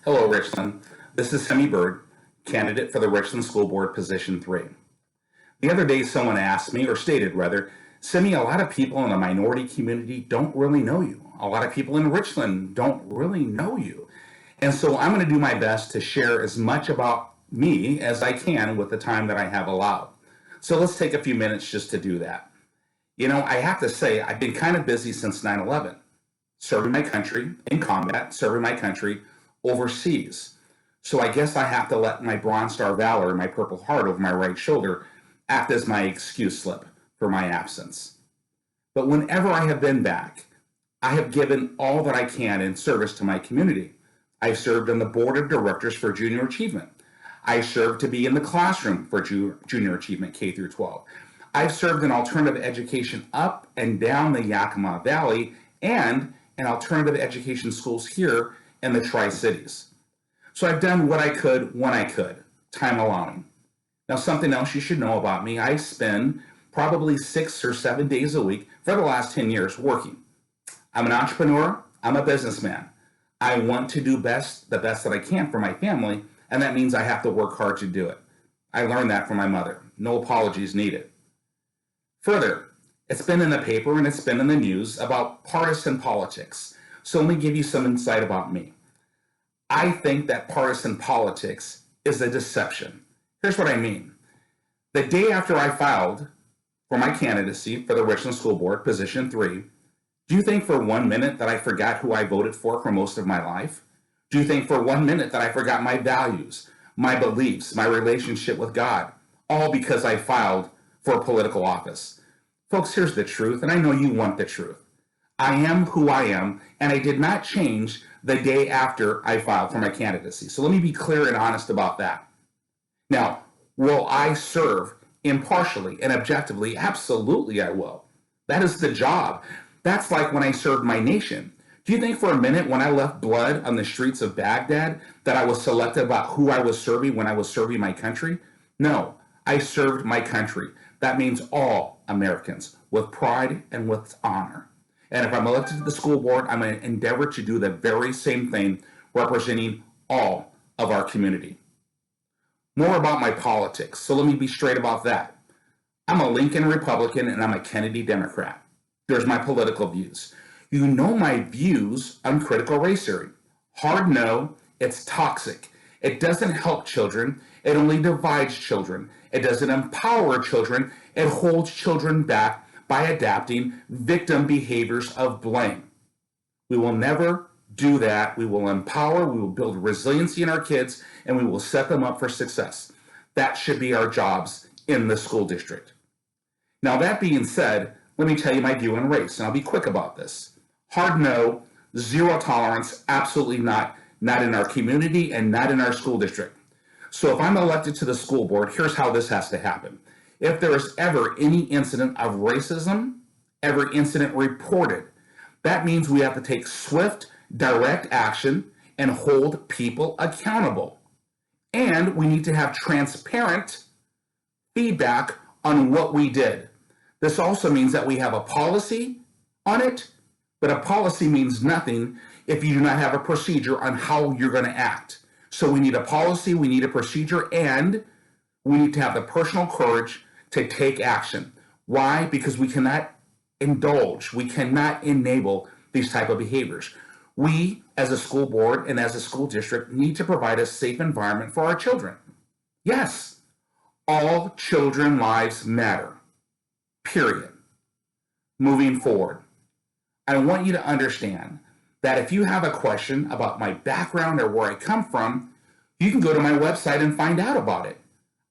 Hello, Richland. This is Semi Bird, candidate for the Richland School Board Position 3. The other day, someone asked me, or stated rather, Semi, a lot of people in the minority community don't really know you. A lot of people in Richland don't really know you. And so I'm going to do my best to share as much about me as I can with the time that I have allowed. So let's take a few minutes just to do that. You know, I have to say, I've been kind of busy since 9/11, serving my country in combat, serving my country overseas. So I guess I have to let my Bronze Star Valor, my Purple Heart over my right shoulder, act as my excuse slip for my absence. But whenever I have been back, I have given all that I can in service to my community. I've served on the board of directors for junior achievement. I served to be in the classroom for junior achievement K through 12. I've served in alternative education up and down the Yakima Valley and in alternative education schools here in the Tri-Cities. So I've done what I could when I could, time allowing. Now, something else you should know about me, I spend probably 6 or 7 days a week for the last 10 years working. I'm an entrepreneur, I'm a businessman. I want to do the best that I can for my family, and that means I have to work hard to do it. I learned that from my mother. No apologies needed. Further, it's been in the paper and it's been in the news about partisan politics. So let me give you some insight about me. I think that partisan politics is a deception. Here's what I mean. The day after I filed for my candidacy for the Richland School Board, Position 3, do you think for 1 minute that I forgot who I voted for most of my life? Do you think for 1 minute that I forgot my values, my beliefs, my relationship with God, all because I filed for a political office? Folks, here's the truth, and I know you want the truth. I am who I am, and I did not change the day after I filed for my candidacy. So let me be clear and honest about that. Now, will I serve impartially and objectively? Absolutely, I will. That is the job. That's like when I served my nation. Do you think for a minute when I left blood on the streets of Baghdad that I was selective about who I was serving when I was serving my country? No, I served my country. That means all Americans with pride and with honor. And if I'm elected to the school board, I'm going to endeavor to do the very same thing, representing all of our community. More about my politics. So let me be straight about that. I'm a Lincoln Republican and I'm a Kennedy Democrat. There's my political views. You know my views on critical race theory. Hard no, it's toxic. It doesn't help children. It only divides children. It doesn't empower children. It holds children back by adapting victim behaviors of blame. We will never do that. We will empower, we will build resiliency in our kids, and we will set them up for success. That should be our jobs in the school district. Now, that being said, let me tell you my view on race, and I'll be quick about this. Hard no, zero tolerance, absolutely not in our community and not in our school district. So if I'm elected to the school board, here's how this has to happen. If there is ever any incident of racism, every incident reported, that means we have to take swift, direct action and hold people accountable. And we need to have transparent feedback on what we did. This also means that we have a policy on it, but a policy means nothing if you do not have a procedure on how you're going to act. So we need a policy, we need a procedure, and we need to have the personal courage to take action. Why? Because we cannot indulge, we cannot enable these type of behaviors. We, as a school board and as a school district, need to provide a safe environment for our children. Yes, all children lives matter, period. Moving forward, I want you to understand that if you have a question about my background or where I come from, you can go to my website and find out about it.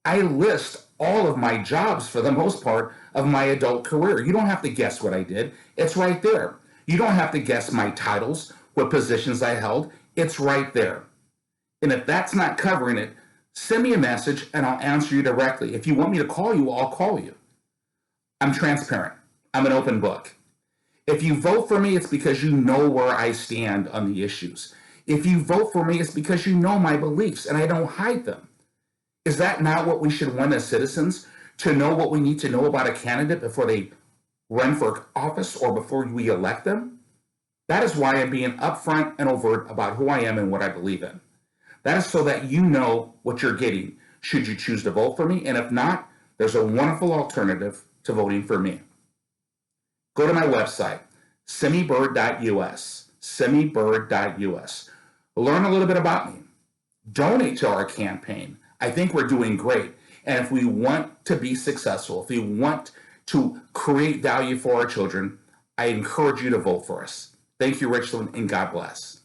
I list all of my jobs for the most part of my adult career. You don't have to guess what I did. It's right there. You don't have to guess my titles, what positions I held. It's right there. And if that's not covering it, send me a message and I'll answer you directly. If you want me to call you, I'll call you. I'm transparent. I'm an open book. If you vote for me, it's because you know where I stand on the issues. If you vote for me, it's because you know my beliefs and I don't hide them. Is that not what we should want as citizens? To know what we need to know about a candidate before they run for office or before we elect them? That is why I'm being upfront and overt about who I am and what I believe in. That is so that you know what you're getting should you choose to vote for me. And if not, there's a wonderful alternative to voting for me. Go to my website, semibird.us, semibird.us. Learn a little bit about me. Donate to our campaign. I think we're doing great. And if we want to be successful, if we want to create value for our children, I encourage you to vote for us. Thank you, Richland, and God bless.